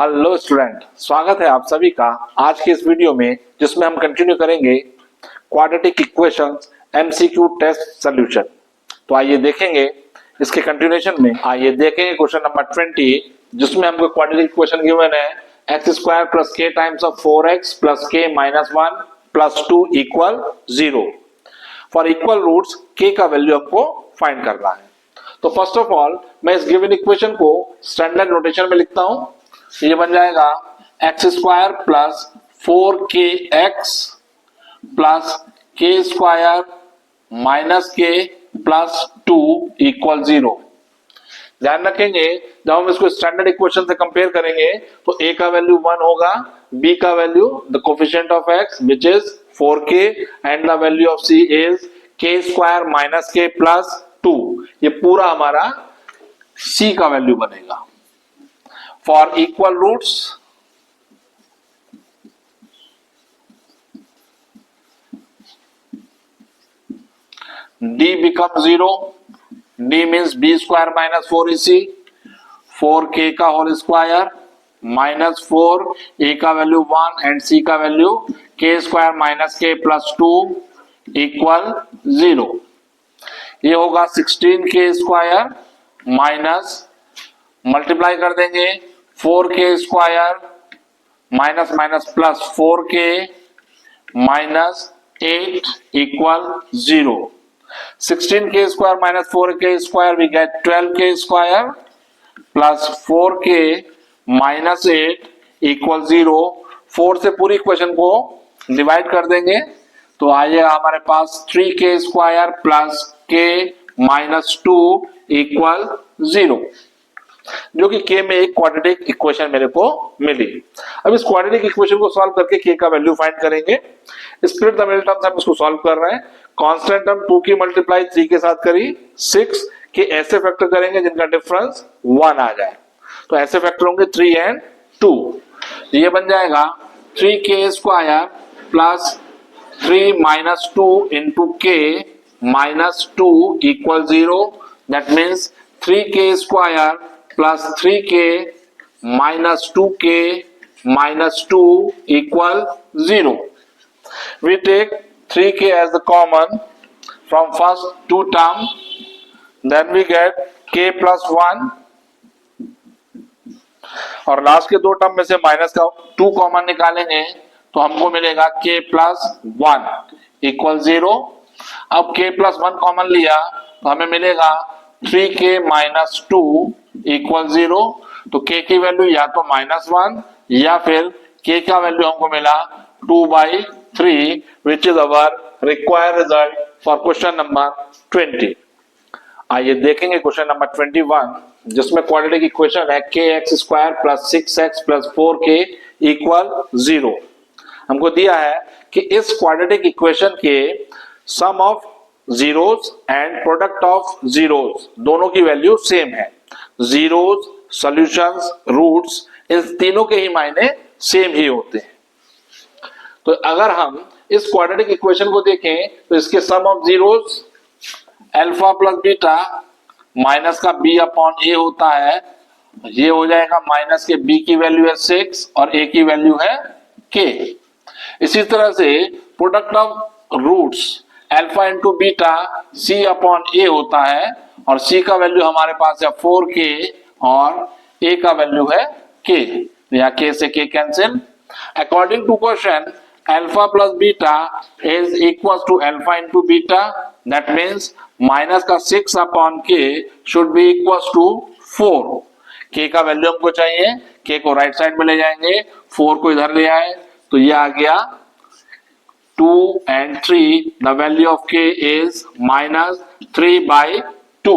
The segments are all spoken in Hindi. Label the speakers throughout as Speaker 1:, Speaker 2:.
Speaker 1: हेलो स्टूडेंट, स्वागत है आप सभी का आज के इस वीडियो में, जिसमें हम कंटिन्यू करेंगे quadratic equations MCQ test solution. तो आइए देखेंगे इसके कंटिन्यूएशन में। आइए देखेंगे क्वेश्चन नंबर 20, जिसमें हमको क्वाड्रेटिक इक्वेशन गिवन है x square plus k times of 4x plus k minus 1 plus 2 equal 0। For equal roots k का वैल्यू हमको फाइंड करना है। तो फर्स्ट ऑफ ऑल मैं इस गिवन इक्वेशन को स्टैंडर्ड नोटेशन में लिखता हूं। ये बन जाएगा x square plus 4kx plus के स्क्वायर माइनस के प्लस 2 इक्वल 0। ध्यान रखेंगे, जब हम इसको स्टैंडर्ड इक्वेशन से कंपेयर करेंगे तो a का वैल्यू 1 होगा, b का value the coefficient of x which is 4k and the value of c is k square minus k plus 2। ये पूरा हमारा c का वैल्यू बनेगा। For equal roots, d becomes 0. d means b square minus 4ac, 4k का होल स्क्वायर माइनस 4, a का वैल्यू 1 एंड c का value k square minus k plus 2 equal 0। ये होगा 16k स्क्वायर माइनस, मल्टीप्लाई कर देंगे 4k square minus minus plus 4k minus 8 equal 0। 16k square minus 4k square we get 12k square plus 4k minus 8 equal 0। 4 से पूरी इक्वेशन को डिवाइड कर देंगे तो आएगा हमारे पास 3k square plus k minus 2 equal 0, जो कि k में एक क्वाड्रेटिक इक्वेशन मेरे को मिली। अब इस क्वाड्रेटिक इक्वेशन को सॉल्व करके k का वैल्यू फाइंड करेंगे। स्प्लिट द मिडिल टर्म्स हम इसको सॉल्व कर रहे हैं। कांस्टेंट टर्म 2 की मल्टीप्लाई 3 के साथ करी 6 के ऐसे फैक्टर करेंगे जिनका डिफरेंस 1 आ जाए। तो ऐसे फैक्टर होंगे 3 एंड 2। ये बन जाएगा 3k square plus 3 minus 2 into k minus 2 equal 0। That means 3k square plus 3k minus 2k minus 2 equal 0. We take 3k as the common from first two term, then we get k plus 1 और लास्ट के दो टर्म में से माइनस का 2 कॉमन निकालेंगे तो हमको मिलेगा k plus 1 equal 0। अब k plus 1 कॉमन लिया तो हमें मिलेगा 3k minus 2 इक्वल 0। तो k की वैल्यू या तो -1 या फिर k का वैल्यू हमको मिला 2/3 which is our required result for question number 20। आइए देखेंगे क्वेश्चन नंबर 21, जिसमें क्वाड्रेटिक इक्वेशन है kx square plus 6x plus 4k equal 0। हमको दिया है कि इस क्वाड्रेटिक इक्वेशन के sum of zeros and product of zeros दोनों की वैल्यू सेम है। जीरोस, सॉल्यूशंस, रूट्स, इन तीनों के ही मायने सेम ही होते हैं। तो अगर हम इस क्वाड्रेटिक इक्वेशन को देखें तो इसके sum of zeros alpha plus beta minus का b अपॉन a होता है। ये हो जाएगा माइनस के b की वैल्यू है 6 और a की वैल्यू है k। इसी तरह से product of roots alpha into beta c upon a होता है और c का वैल्यू हमारे पास है 4k और a का वैल्यू है k। यहाँ k से k cancel. According to question alpha plus beta is equal to alpha into beta. That means minus का 6 upon k should be equal to 4। k का वैल्यू हमको चाहिए, k को राइट साइड में ले जाएंगे, 4 को इधर ले आए तो ये आ गया 2 and 3, the value of k is minus 3/2।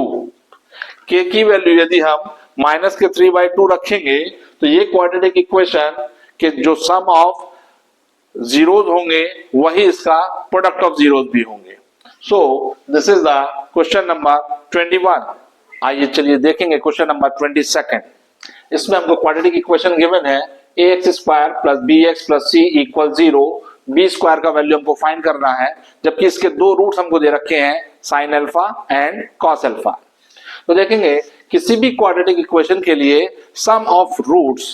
Speaker 1: k की वैल्यू यदि हम माइनस के 3/2 रखेंगे तो ये क्वाड्रेटिक इक्वेशन के जो सम ऑफ जीरोस होंगे वही इसका प्रोडक्ट ऑफ जीरोस भी होंगे। So this is the question number 21। आइए चलिए देखेंगे क्वेश्चन नंबर 22। इसमें हमको क्वाड्रेटिक इक्वेशन गिवन है ax square plus bx plus c equal 0। B square का वैल्यू हमको फाइंड करना है, जबकि इसके दो रूट्स हमको दे रखे हैं sign alpha and cos alpha. तो देखेंगे किसी भी क्वाड्रेटिक इक्वेशन के लिए सम ऑफ रूट्स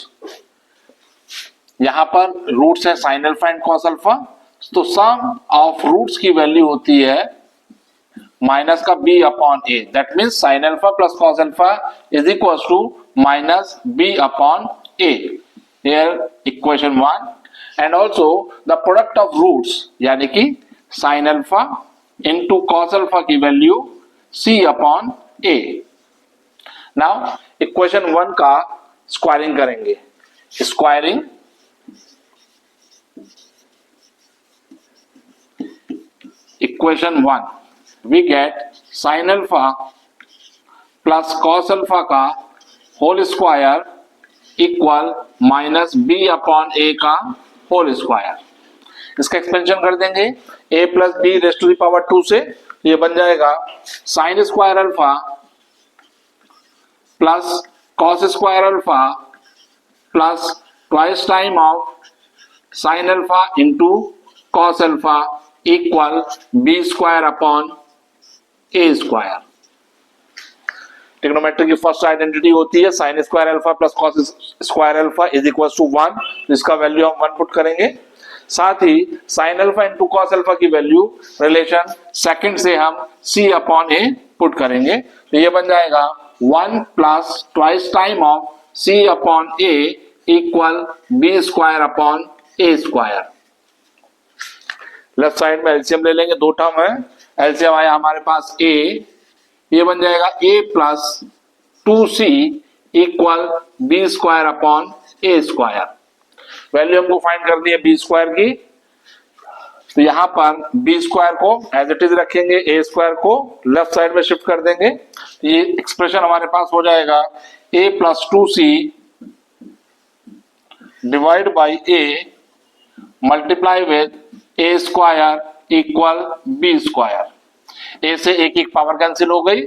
Speaker 1: यहां पर रूट्स है sine alpha and cos alpha, तो सम ऑफ रूट्स की वैल्यू होती है माइनस का b upon a, that means sine alpha plus cos alpha is equal to minus b upon a, here equation 1। And also the product of roots यानी कि sine alpha into cos alpha की value c upon a. Now equation 1 का स्क्वायरिंग करेंगे, squaring equation 1 we get sin alpha plus cos alpha का whole square equal minus b upon a का होल स्क्वायर। इसका एक्सपेंशन कर देंगे a plus b raised to the power 2 से, ये बन जाएगा sine square alpha plus cos square alpha plus twice time of sine alpha into cos alpha equal b square upon A square. Trigonometry की फर्स्ट आइडेंटिटी होती है sine square alpha plus cos square alpha is equal to 1, जिसका वैल्यू हम 1 पुट करेंगे। साथ ही sine alpha into cos alpha की वैल्यू रिलेशन सेकंड से हम c अपॉन ए पुट करेंगे, तो ये बन जाएगा 1 plus twice time of c upon A equal b square upon A square. Left side में एलसीएम ले लेंगे, दो टर्म है, एलसीएम आया हमारे पास a, ये बन जाएगा a plus 2c equal b square upon A square. Value हमको फाइंड करनी है b स्क्वायर की, तो यहां पर b स्क्वायर को एज इट इज रखेंगे, a स्क्वायर को लेफ्ट साइड में शिफ्ट कर देंगे, ये एक्सप्रेशन हमारे पास हो जाएगा a plus 2c divide by a multiply with A square equal B square. A से एक पावर कैंसिल हो गई,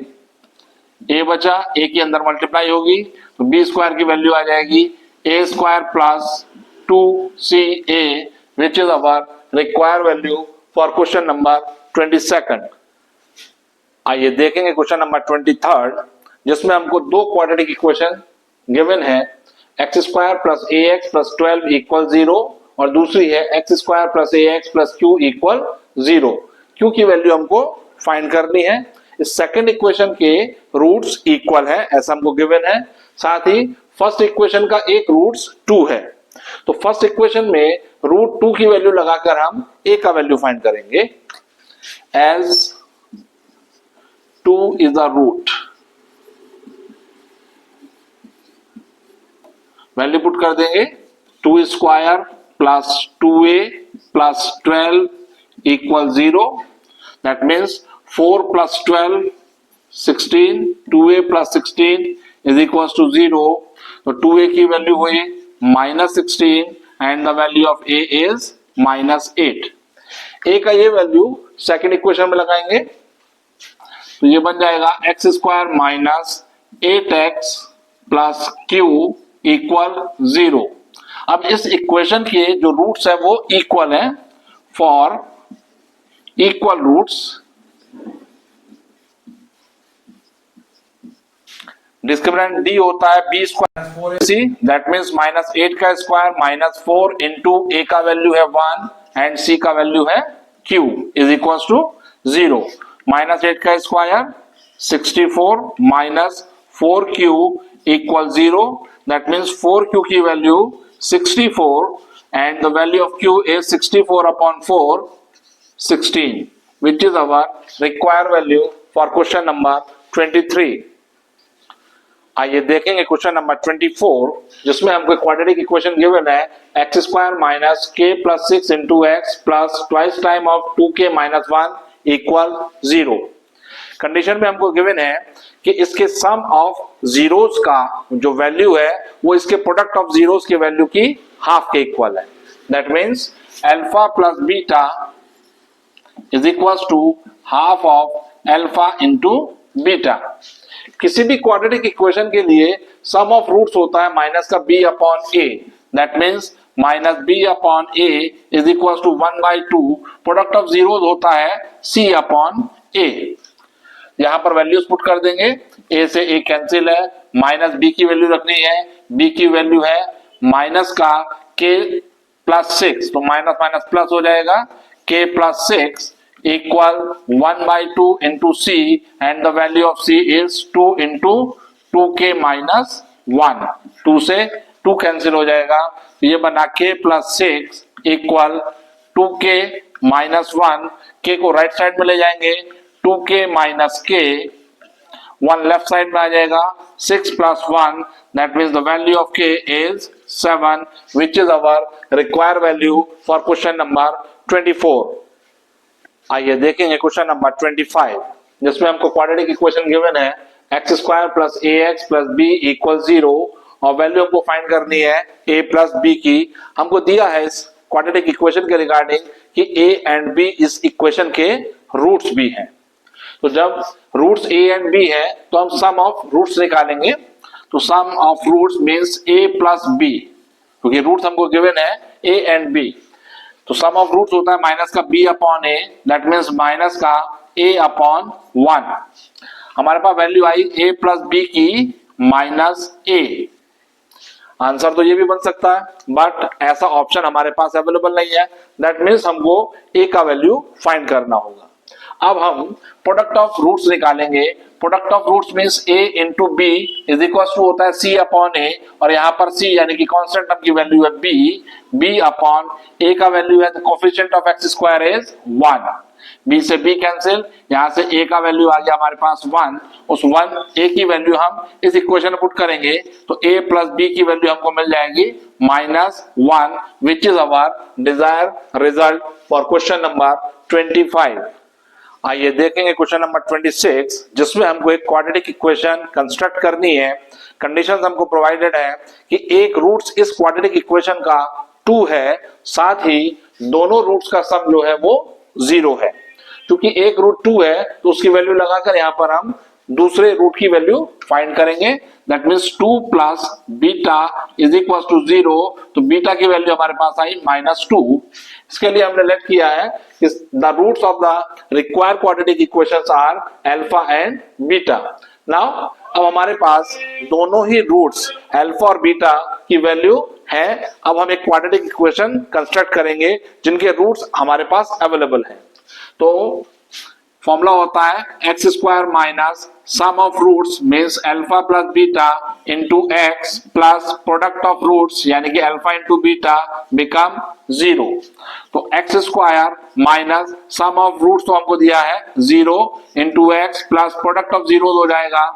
Speaker 1: ए बचा, ए के अंदर मल्टीप्लाई होगी, तो बी स्क्वायर की वैल्यू आ जाएगी A square plus 2ca which is our required value for question number 22। आइए देखेंगे क्वेश्चन नंबर 23, जिसमें हमको दो क्वाड्रेटिक इक्वेशन गिवन है, एक्स स्क्वायर प्लस ए एक्स प्लस 12 इक्वल 0 और दूसरी है एक्स स्क्वायर प्लस ए x plus Q equal 0। Q की वैल्यू हमको फाइंड करनी है। इस सेकंड इक्वेशन के रूट्स इक्वल है ऐसा हमको गिवन है, साथ ही फर्स्ट इक्वेशन का एक रूट्स 2 है, तो फर्स्ट इक्वेशन में रूट 2 की वैल्यू लगाकर हम a का वैल्यू फाइंड करेंगे, as 2 is the root, value put कर देंगे 2 square plus 2a plus 12 equal 0, that means 4 plus 12 16, 2a plus 16 is equal to 0, तो 2a की वैल्यू हुई -16 and the value of a is -8। a का ये वैल्यू सेकंड इक्वेशन में लगाएंगे, तो ये बन जाएगा x square minus 8x plus Q equal 0। अब इस इक्वेशन के जो रूट्स है वो इक्वल है, for equal roots discriminant d होता है b square 4ac, that means -8 का स्क्वायर माइनस 4 इंटू a का वैल्यू है 1 एंड c का वैल्यू है q इज इक्वल टू 0। -8 का square 64 minus 4q equal 0, that means 4q की value 64 and the value of q is 64 upon 4 16, which is our required value for question number 23। आइए देखेंगे क्वेश्चन नंबर 24, जिसमें हमको क्वाड्रेटिक इक्वेशन गिवन है एक्स स्क्वायर माइनस के plus 6 into x plus twice time of 2k minus 1 equal 0। Condition में हमको गिवन है कि इसके सम ऑफ जीरोस का जो वैल्यू है वो इसके प्रोडक्ट ऑफ जीरोस की वैल्यू की हाफ के इक्वल है, that means alpha plus beta is equal to half of alpha into beta. किसी भी क्वाड्रेटिक इक्वेशन के लिए सम ऑफ रूट्स होता है माइनस का b upon a, that means minus b upon a is equal to 1/2, product of zeros होता है c अपॉन a। यहां पर वैल्यूज पुट कर देंगे, a से a कैंसिल है, माइनस b की वैल्यू रखनी है, b की वैल्यू है माइनस का k प्लस 6, तो माइनस माइनस प्लस हो जाएगा, k plus 6 equal 1/2 into c and the value of c is 2 into 2k minus 1, 2 से 2 कैंसिल हो जाएगा, तो ये बना k plus 6 equal 2k minus 1, k को राइट साइड में ले जाएंगे, 2k minus k, 1 left side में आ जाएगा, 6 plus 1, that means the value of k is 7, which is our required value for question number 24। आइए देखेंगे क्वेश्चन नंबर 25, जिसमें हमको क्वाड्रेटिक इक्वेशन गिवन है एक्स स्क्वायर प्लस ए एक्स प्लस बी इक्वल 0 और वैल्यू हमको फाइंड करनी है a प्लस बी की। हमको दिया है इस क्वाड्रेटिक इक्वेशन के रिगार्डिंग कि a एंड b इस इक्वेशन के रूट्स भी हैं। तो जब रूट्स a एंड b है तो हम सम ऑफ रूट्स निकालेंगे, तो sum of roots means a plus b, क्योंकि रूट्स हमको गिवन है a एंड b, तो सम ऑफ रूट्स होता है माइनस का b upon a, that means minus का a अपॉन 1। हमारे पास वैल्यू आई a प्लस b की माइनस a। आंसर तो ये भी बन सकता है, बट ऐसा ऑप्शन हमारे पास अवेलेबल नहीं है, दैट मीन्स हमको a का वैल्यू फाइंड करना होगा। अब हम प्रोडक्ट ऑफ रूट्स निकालेंगे। Product of roots means a into b is equal to होता है c अपॉन a, और यहाँ पर c यानी कि कांस्टेंट टर्म की वैल्यू है b अपॉन a का वैल्यू है coefficient of x square is 1, b से b कैंसिल, यहाँ से a का वैल्यू आ गया हमारे पास 1, उस 1 a की वैल्यू हम इस इक्वेशन में पुट करेंगे तो a प्लस b की वैल्यू हमको मिल जाएगी -1, विच is our Dzire result for question number 25। आइए देखेंगे क्वेश्चन नंबर 26, जिसमें हमको एक क्वाड्रेटिक इक्वेशन कंस्ट्रक्ट करनी है। कंडीशंस हमको प्रोवाइडेड है कि एक रूट्स इस क्वाड्रेटिक इक्वेशन का 2 है, साथ ही दोनों रूट्स का सम जो है वो 0 है। क्योंकि एक रूट 2 है तो उसकी वैल्यू लगाकर यहाँ पर हम दूसरे रूट की वैल्यू फाइंड करेंगे, that means 2 plus beta is equal to 0, तो बीटा की वैल्यू हमारे पास आई -2। इसके लिए हमने लेट किया है कि the roots of the required quadratic equations are alpha and beta. Now अब हमारे पास दोनों ही रूट्स अल्फा और बीटा की वैल्यू है। अब हम एक क्वाड्रेटिक इक्वेशन कंस्ट्रक्ट करेंगे जिनके रूट्स हमारे पास अवेलेबल हैं। तो फॉर्मूला होता है x square minus sum of roots means alpha plus beta into x plus product of roots यानी कि अल्फा इंटू बीटा बिकम 0। तो x square minus sum of roots तो हमको दिया है 0 into x plus product of 0 हो जाएगा,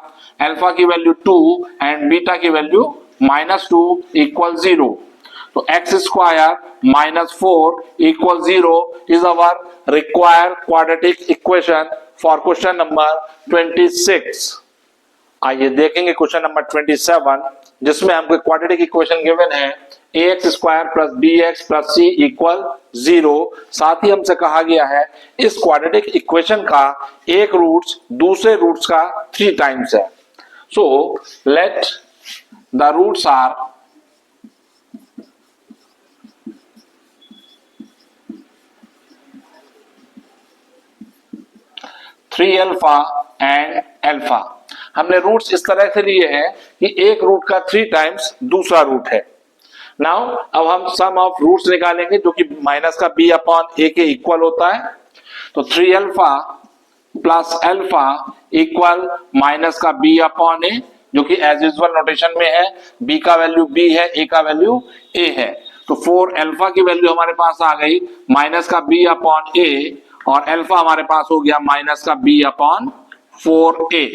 Speaker 1: अल्फा की वैल्यू 2 एंड बीटा की वैल्यू -2 इक्वल 0। तो x square -4 equal 0 is our required quadratic equation for question number 26। आइए देखेंगे क्वेश्चन नंबर 27, जिसमें हमको क्वाड्रेटिक इक्वेशन गिवन है ax square plus bx plus c equal 0। साथ ही हमसे कहा गया है इस क्वाड्रेटिक इक्वेशन का एक रूट्स दूसरे रूट्स का 3 टाइम्स है। So let the roots are 3 alpha and alpha. हमने रूट्स इस तरह से लिए हैं कि एक रूट का 3 टाइम्स दूसरा रूट है। नाउ अब हम सम ऑफ रूट्स निकालेंगे जो कि माइनस का b अपॉन a के इक्वल होता है। तो 3 alpha plus alpha equal minus का b अपॉन a, जो कि एज यूजुअल नोटेशन में है, b का वैल्यू b है, a का वैल्यू a है। तो 4 अल्फा की वैल्यू हमारे पास आ गई माइनस का b अपॉन a, और अल्फा हमारे पास हो गया माइनस का b अपॉन 4a।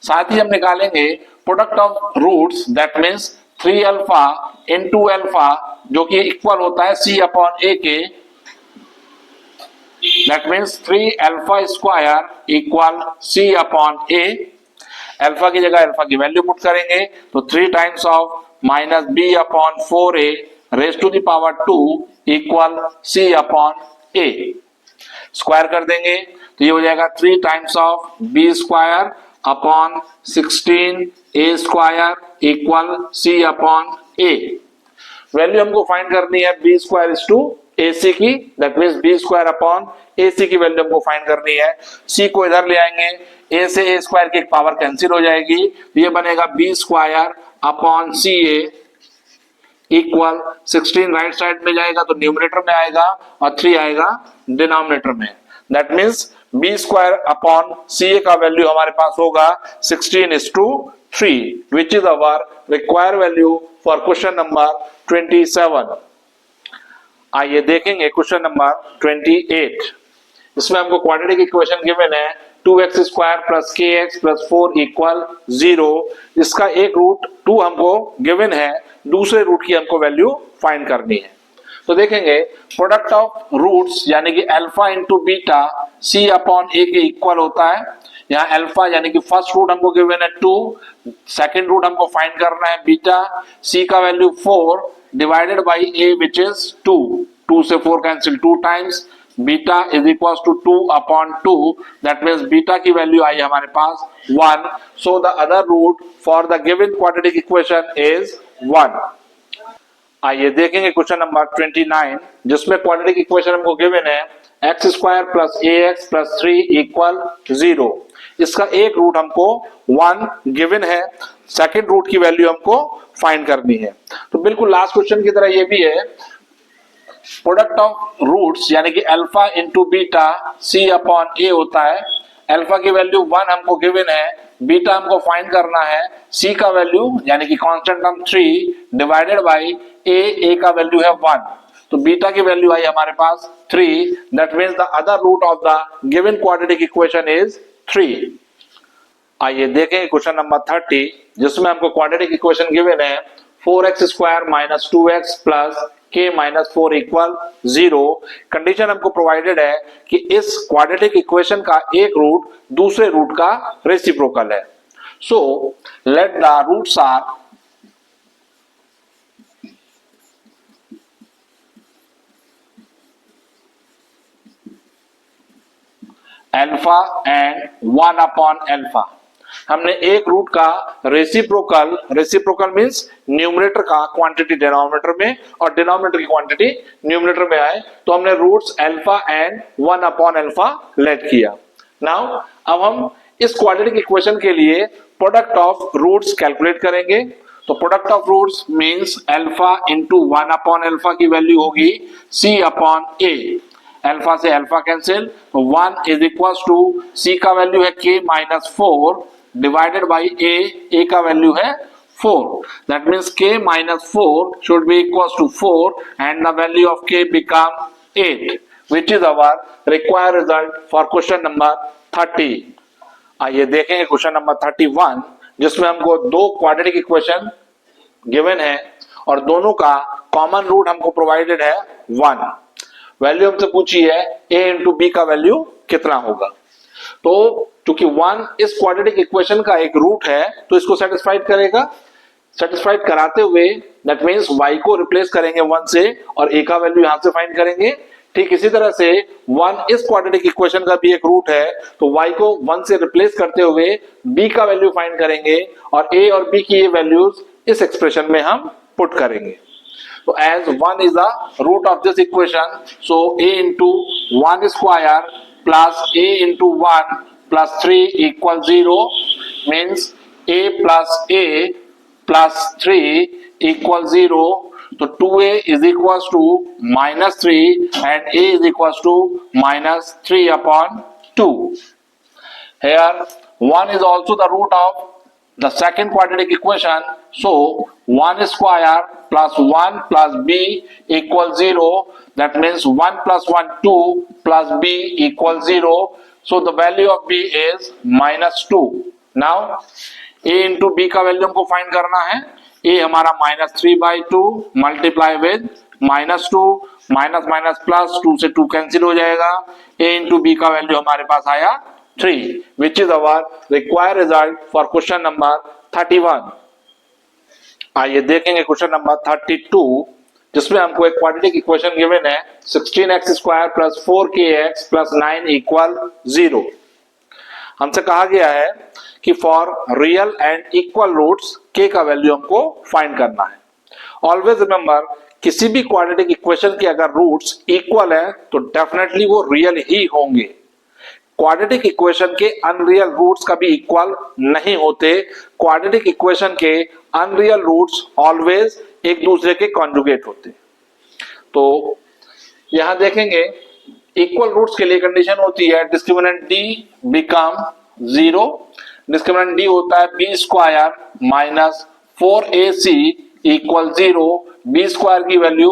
Speaker 1: साथ ही हम निकालेंगे product of roots, that means 3 alpha into alpha जो कि इक्वल होता है c अपॉन a के, that means 3 alpha square equal c upon a। Alpha की जगह अल्फा की वैल्यू पुट करेंगे तो 3 times of minus b upon 4a raise to the power 2 equal c upon a। Square कर देंगे तो ये हो जाएगा 3 times of b square upon 16 a square equal c upon a। Value हमको फाइंड करनी है b square is to ac की, that means b square upon ac की वैल्यू हमको फाइंड करनी है। c को इधर ले आएंगे, a से a स्क्वायर की एक पावर कैंसिल हो जाएगी, ये बनेगा b square upon ca equal 16 right side में जाएगा तो न्यूमरेटर में आएगा और 3 आएगा डिनोमिनेटर में। That means B square upon C A का वैल्यू हमारे पास होगा 16:3 which is our required value for question number 27। आइए देखेंगे क्वेश्चन नंबर 28। इसमें हमको क्वाड्रेटिक इक्वेशन गिवन है 2x स्क्वायर प्लस के एक्स प्लस 4 इक्वल 0। इसका एक रूट 2 हमको गिवन है, दूसरे रूट की हमको वैल्यू फाइंड करनी है। तो देखेंगे प्रोडक्ट ऑफ रूट्स यानी कि अल्फा इंटू बीटा सी अपॉन ए के इक्वल होता है। यहाँ अल्फा यानी कि फर्स्ट रूट हमको गिवन है 2, सेकेंड रूट हमको फाइंड करना है बीटा, सी का value 4 divided by a which is 2, 2 से 4 cancel 2 times, beta is equal to 2 upon 2, that means beta की वैल्यू आई हमारे पास 1। So the other root for the given quadratic equation is 1। आइए देखेंगे क्वेश्चन नंबर 29 जिसमें क्वाड्रेटिक इक्वेशन हमको गिवन है एक्स स्क्वायर प्लस ए एक्स प्लस 3 इक्वल 0। इसका एक रूट हमको 1 गिवन है, सेकेंड रूट की वैल्यू हमको फाइंड करनी है। तो बिल्कुल लास्ट क्वेश्चन की तरह ये भी है, प्रोडक्ट ऑफ रूट्स यानी कि अल्फा इंटू बीटा सी अपॉन ए होता है। अल्फा की वैल्यू 1 हमको गिवन है, बीटा हमको फाइंड करना है, सी का वैल्यू यानी कि constant term 3 divided by a का वैल्यू है 1। तो बीटा की वैल्यू आई हमारे पास 3, that means the other root of the given quadratic equation is 3। आइए देखें क्वेश्चन नंबर 30 जिसमें हमको क्वाड्रेटिक इक्वेशन गिवन है 4x square minus 2x plus k minus 4 equal 0। Condition हमको प्रोवाइडेड है कि इस क्वाड्रेटिक इक्वेशन का एक रूट दूसरे रूट का रेसिप्रोकल है। So let the roots are alpha and 1 upon alpha. हमने एक रूट का रेसिप्रोकल मींस न्यूमरेटर का क्वांटिटी डिनोमिनेटर में और डिनोमिनेटर की क्वांटिटी न्यूमरेटर में आए, तो हमने roots alpha and 1 upon alpha let किया। नाउ अब हम इस क्वाड्रेटिक इक्वेशन के लिए प्रोडक्ट ऑफ रूट्स कैलकुलेट करेंगे। तो product of roots means alpha into 1 upon alpha की वैल्यू होगी सी अपॉन ए। अल्फा से अल्फा कैंसिल, तो 1 इज इक्वल टू सी का वैल्यू है k minus 4 divided by a का वैल्यू है 4। That means k minus 4 should be equal to 4 and the value of k become 8 which is our required result for question number 30। आइए देखेंगे क्वेश्चन नंबर 31 जिसमें हमको दो क्वाड्रेटिक इक्वेशन गिवन है और दोनों का कॉमन रूट हमको प्रोवाइडेड है 1। वैल्यू हमसे पूछी है a इंटू बी का वैल्यू कितना होगा। तो चूंकि 1 इस क्वाड्रेटिक इक्वेशन का एक रूट है तो इसको सेटिस्फाइड करेगा। सेटिस्फाइड कराते हुए दैट मींस y को रिप्लेस करेंगे 1 से और a का वैल्यू यहां से फाइंड करेंगे। ठीक इसी तरह से 1 इस क्वाड्रेटिक इक्वेशन का भी एक रूट है, तो y को 1 से रिप्लेस करते हुए b का वैल्यू फाइंड करेंगे और a और b की ये वैल्यूज इस एक्सप्रेशन में हम पुट करेंगे। So as 1 is the root of this equation, so a into 1 square plus a into 1 plus 3 equals 0 means a plus 3 equals 0. So 2a is equals to minus 3 and a is equals to minus 3 upon 2. Here 1 is also the root of the second quadratic equation, so 1 square plus 1 plus b equals 0. That means 1 plus 1 2 plus b equals 0. So the value of b is minus 2. Now a into b का वैल्यू हमको फाइंड करना है। a हमारा minus 3/2 multiply with minus 2 minus minus plus 2 से 2 कैंसिल हो जाएगा। a into b का वैल्यू हमारे पास आया 3 which is our required result for question number 31। आइए देखेंगे क्वेश्चन नंबर 32 जिसमें हमको एक क्वाड्रेटिक इक्वेशन गिवन है 16x square plus 4kx plus 9 equal 0। हमसे कहा गया है कि for real and equal roots k का वैल्यू हमको फाइंड करना है। ऑलवेज रिमेंबर किसी भी क्वाड्रेटिक इक्वेशन के अगर रूट्स इक्वल है तो डेफिनेटली वो रियल ही होंगे। क्वाड्रेटिक इक्वेशन के अनरियल रूट्स कभी इक्वल नहीं होते। क्वाड्रेटिक इक्वेशन के अनरियल रूट्स ऑलवेज एक दूसरे के कॉन्जुगेट होते। तो यहां देखेंगे इक्वल रूट्स के लिए कंडीशन होती है discriminant D become 0। Discriminant D होता है B square minus 4ac equal 0। B square की वैल्यू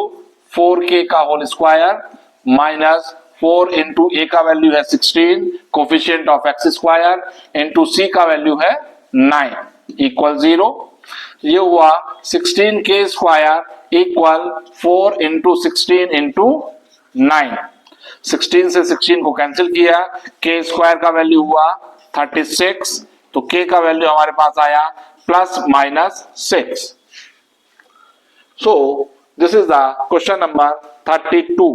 Speaker 1: 4k का whole square minus 4 into A का वैल्यू है 16 coefficient of x square into C का वैल्यू है 9 इक्वल 0। ये हुआ 16k square equal 4 into 16 into 9। 16 से 16 को कैंसिल किया, k स्क्वायर का वैल्यू हुआ 36, तो k का वैल्यू हमारे पास आया plus minus 6। So this is the question number 32।